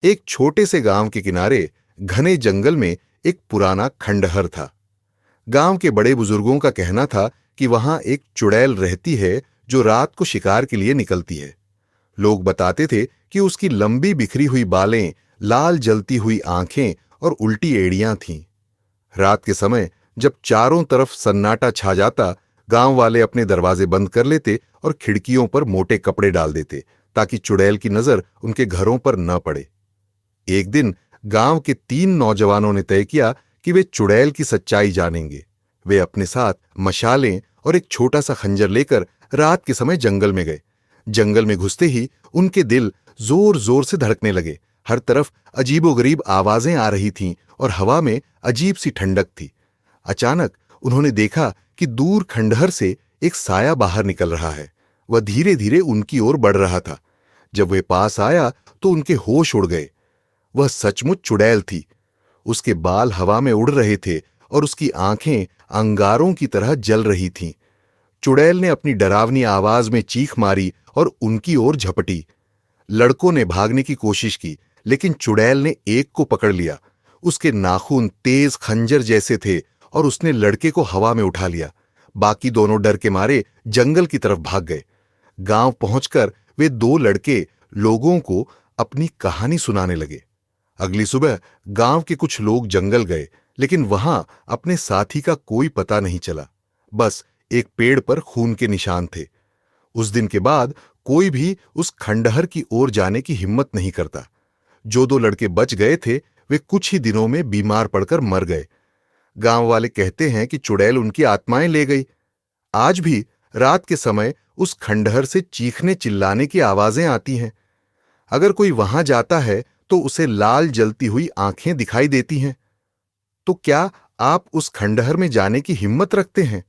एक छोटे से गांव के किनारे घने जंगल में एक पुराना खंडहर था। गांव के बड़े बुजुर्गों का कहना था कि वहां एक चुड़ैल रहती है जो रात को शिकार के लिए निकलती है। लोग बताते थे कि उसकी लंबी बिखरी हुई बालें, लाल जलती हुई आंखें और उल्टी एड़ियां थीं। रात के समय जब चारों तरफ सन्नाटा छा जाता, गांव वाले अपने दरवाजे बंद कर लेते और खिड़कियों पर मोटे कपड़े डाल देते ताकि चुड़ैल की नजर उनके घरों पर न पड़े। एक दिन गांव के 3 नौजवानों ने तय किया कि वे चुड़ैल की सच्चाई जानेंगे। वे अपने साथ मशालें और एक छोटा सा खंजर लेकर रात के समय जंगल में गए। जंगल में घुसते ही उनके दिल जोर जोर से धड़कने लगे। हर तरफ अजीबोगरीब आवाजें आ रही थीं और हवा में अजीब सी ठंडक थी। अचानक उन्होंने देखा कि दूर खंडहर से एक साया बाहर निकल रहा है। वह धीरे धीरे उनकी ओर बढ़ रहा था। जब वे पास आया तो उनके होश उड़ गए। वह सचमुच चुड़ैल थी। उसके बाल हवा में उड़ रहे थे और उसकी आंखें अंगारों की तरह जल रही थीं। चुड़ैल ने अपनी डरावनी आवाज में चीख मारी और उनकी ओर झपटी। लड़कों ने भागने की कोशिश की, लेकिन चुड़ैल ने एक को पकड़ लिया। उसके नाखून तेज खंजर जैसे थे और उसने लड़के को हवा में उठा लिया। बाकी दोनों डर के मारे जंगल की तरफ भाग गए। गांव पहुंचकर वे 2 लड़के लोगों को अपनी कहानी सुनाने लगे। अगली सुबह गांव के कुछ लोग जंगल गए, लेकिन वहां अपने साथी का कोई पता नहीं चला। बस एक पेड़ पर खून के निशान थे। उस दिन के बाद कोई भी उस खंडहर की ओर जाने की हिम्मत नहीं करता। जो 2 लड़के बच गए थे वे कुछ ही दिनों में बीमार पड़कर मर गए। गांव वाले कहते हैं कि चुड़ैल उनकी आत्माएं ले गई। आज भी रात के समय उस खंडहर से चीखने चिल्लाने की आवाजें आती हैं। अगर कोई वहां जाता है तो उसे लाल जलती हुई आंखें दिखाई देती हैं। तो क्या आप उस खंडहर में जाने की हिम्मत रखते हैं?